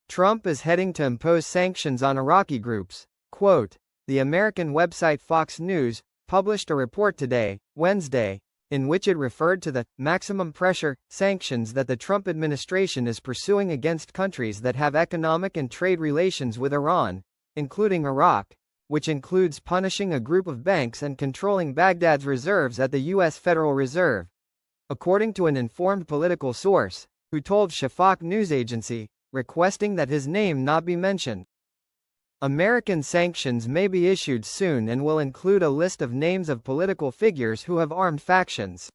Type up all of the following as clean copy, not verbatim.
Trump is heading to impose sanctions on Iraqi groups. Quote, the American website Fox News published a report today, Wednesday, in which it referred to the maximum pressure sanctions that the Trump administration is pursuing against countries that have economic and trade relations with Iran, including Iraq, which includes punishing a group of banks and controlling Baghdad's reserves at the U.S. Federal Reserve. According to an informed political source, who told Shafaq news agency, requesting that his name not be mentioned. American sanctions may be issued soon and will include a list of names of political figures who have armed factions.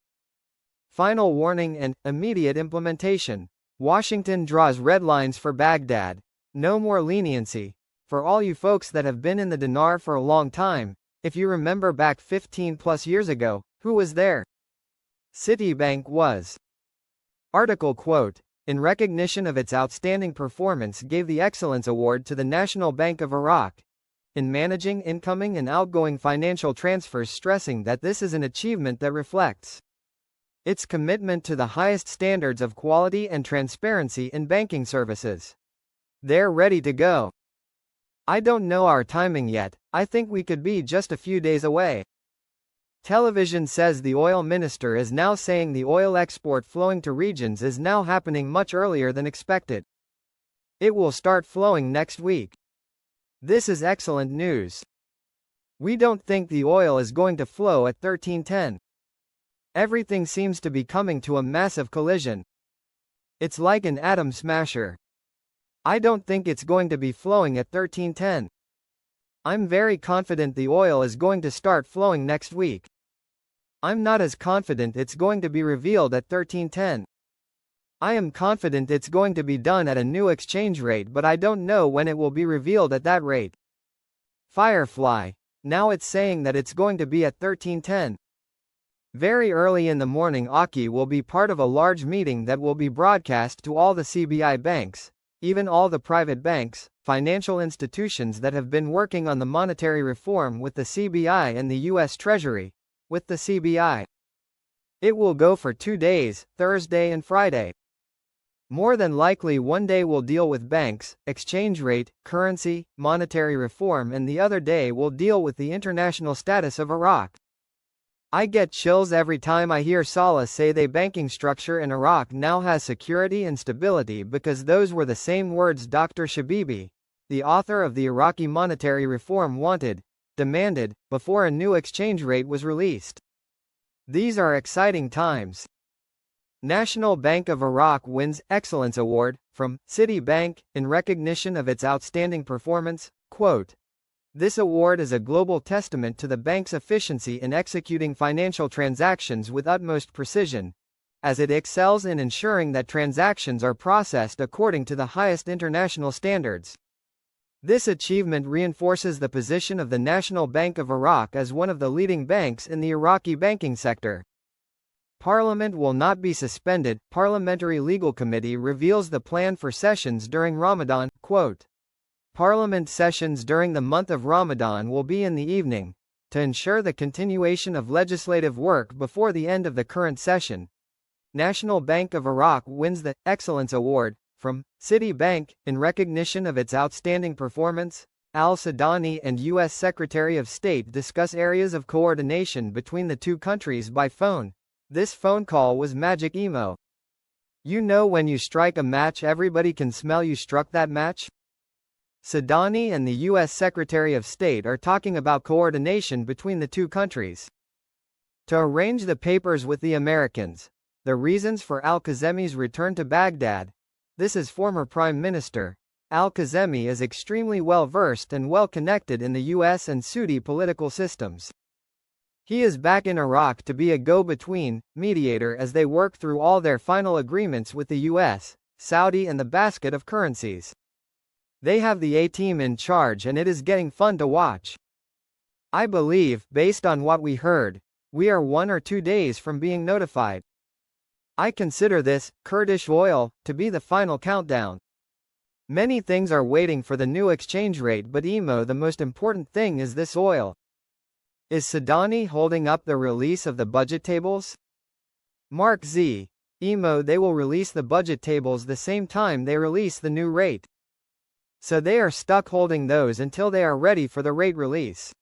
Final warning and immediate implementation. Washington draws red lines for Baghdad. No more leniency. For all you folks that have been in the dinar for a long time, if you remember back 15 plus years ago, who was there? Citibank was. Article quote, in recognition of its outstanding performance gave the Excellence Award to the National Bank of Iraq in managing incoming and outgoing financial transfers, stressing that this is an achievement that reflects its commitment to the highest standards of quality and transparency in banking services. They're ready to go. I don't know our timing yet, I think we could be just a few days away. Television says the oil minister is now saying the oil export flowing to regions is now happening much earlier than expected. It will start flowing next week. This is excellent news. We don't think the oil is going to flow at 1310. Everything seems to be coming to a massive collision. It's like an atom smasher. I don't think it's going to be flowing at 1310. I'm very confident the oil is going to start flowing next week. I'm not as confident it's going to be revealed at 1310. I am confident it's going to be done at a new exchange rate, but I don't know when it will be revealed at that rate. Firefly. Now it's saying that it's going to be at 1310. Very early in the morning, Aki will be part of a large meeting that will be broadcast to all the CBI banks, even all the private banks, financial institutions that have been working on the monetary reform with the CBI and the U.S. Treasury, with the CBI. It will go for 2 days, Thursday and Friday. More than likely one day will deal with banks, exchange rate, currency, monetary reform, and the other day will deal with the international status of Iraq. I get chills every time I hear Saleh say the banking structure in Iraq now has security and stability, because those were the same words Dr. Shabibi, the author of the Iraqi monetary reform, demanded, before a new exchange rate was released. These are exciting times. National Bank of Iraq wins Excellence Award from Citibank in recognition of its outstanding performance. Quote, this award is a global testament to the bank's efficiency in executing financial transactions with utmost precision, as it excels in ensuring that transactions are processed according to the highest international standards. This achievement reinforces the position of the National Bank of Iraq as one of the leading banks in the Iraqi banking sector. Parliament will not be suspended. Parliamentary Legal Committee reveals the plan for sessions during Ramadan. Quote, Parliament sessions during the month of Ramadan will be in the evening, to ensure the continuation of legislative work before the end of the current session. National Bank of Iraq wins the Excellence Award from Citibank in recognition of its outstanding performance. Al-Sudani and U.S. Secretary of State discuss areas of coordination between the two countries by phone. This phone call was magic emo. You know, when you strike a match, everybody can smell you struck that match? Sudani and the U.S. Secretary of State are talking about coordination between the two countries to arrange the papers with the Americans. The reasons for al-Kazemi's return to Baghdad. This is former Prime Minister. Al-Kazemi is extremely well versed and well connected in the U.S. and Saudi political systems. He is back in Iraq to be a go-between, mediator as they work through all their final agreements with the U.S., Saudi and the basket of currencies. They have the A-team in charge and it is getting fun to watch. I believe, based on what we heard, we are 1 or 2 days from being notified. I consider this, Kurdish oil, to be the final countdown. Many things are waiting for the new exchange rate, but the most important thing is this oil. Is Sudani holding up the release of the budget tables? Mark Z. They will release the budget tables the same time they release the new rate. so they are stuck holding those until they are ready for the rate release.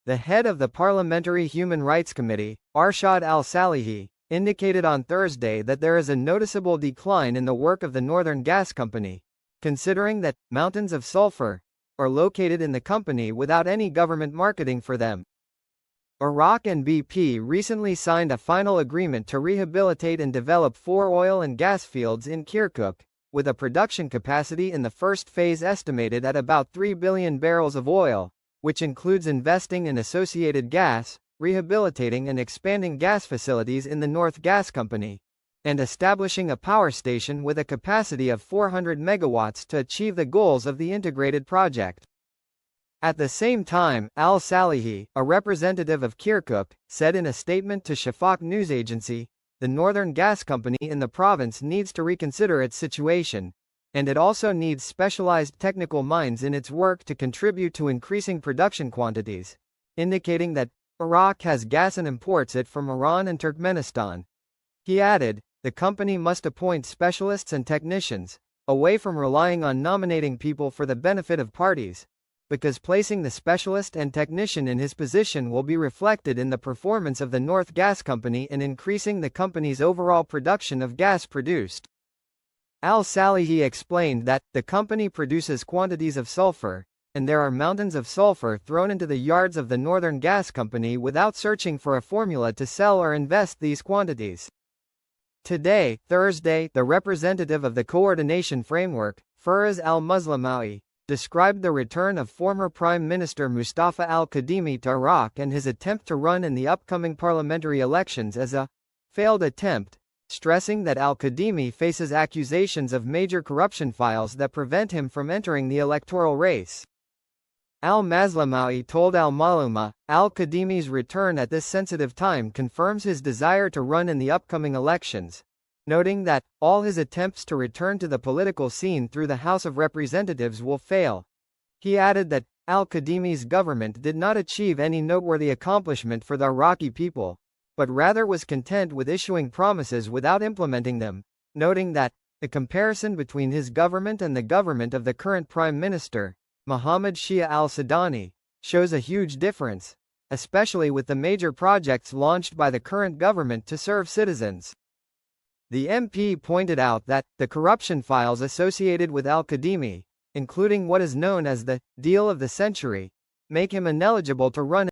The head of the Parliamentary Human Rights Committee, Arshad al-Salehi, indicated on Thursday that there is a noticeable decline in the work of the Northern Gas Company, considering that mountains of sulfur are located in the company without any government marketing for them. Iraq and BP recently signed a final agreement to rehabilitate and develop 4 oil and gas fields in Kirkuk, with a production capacity in the first phase estimated at about 3 billion barrels of oil, which includes investing in associated gas, rehabilitating and expanding gas facilities in the North Gas Company, and establishing a power station with a capacity of 400 megawatts to achieve the goals of the integrated project. At the same time, al-Salehi, a representative of Kirkuk, said in a statement to Shafaq news agency, the Northern Gas Company in the province needs to reconsider its situation, and it also needs specialized technical minds in its work to contribute to increasing production quantities, indicating that Iraq has gas and imports it from Iran and Turkmenistan. He added, the company must appoint specialists and technicians, away from relying on nominating people for the benefit of parties, because placing the specialist and technician in his position will be reflected in the performance of the North Gas Company and increasing the company's overall production of gas produced. Al-Salehi explained that the company produces quantities of sulfur, and there are mountains of sulfur thrown into the yards of the Northern Gas Company without searching for a formula to sell or invest these quantities. Today, Thursday, the representative of the Coordination Framework, Firaz al-Muslamawi, described the return of former Prime Minister Mustafa al-Kadhimi to Iraq and his attempt to run in the upcoming parliamentary elections as a failed attempt, stressing that al-Kadhimi faces accusations of major corruption files that prevent him from entering the electoral race. Al-Maslamawi told Al-Maluma, al-Kadhimi's return at this sensitive time confirms his desire to run in the upcoming elections, noting that all his attempts to return to the political scene through the House of Representatives will fail. He added that al-Kadhimi's government did not achieve any noteworthy accomplishment for the Iraqi people, but rather was content with issuing promises without implementing them, noting that the comparison between his government and the government of the current Prime Minister, Mohammed Shia al-Sudani, shows a huge difference, especially with the major projects launched by the current government to serve citizens. The MP pointed out that the corruption files associated with al-Kadhimi, including what is known as the deal of the century, make him ineligible to run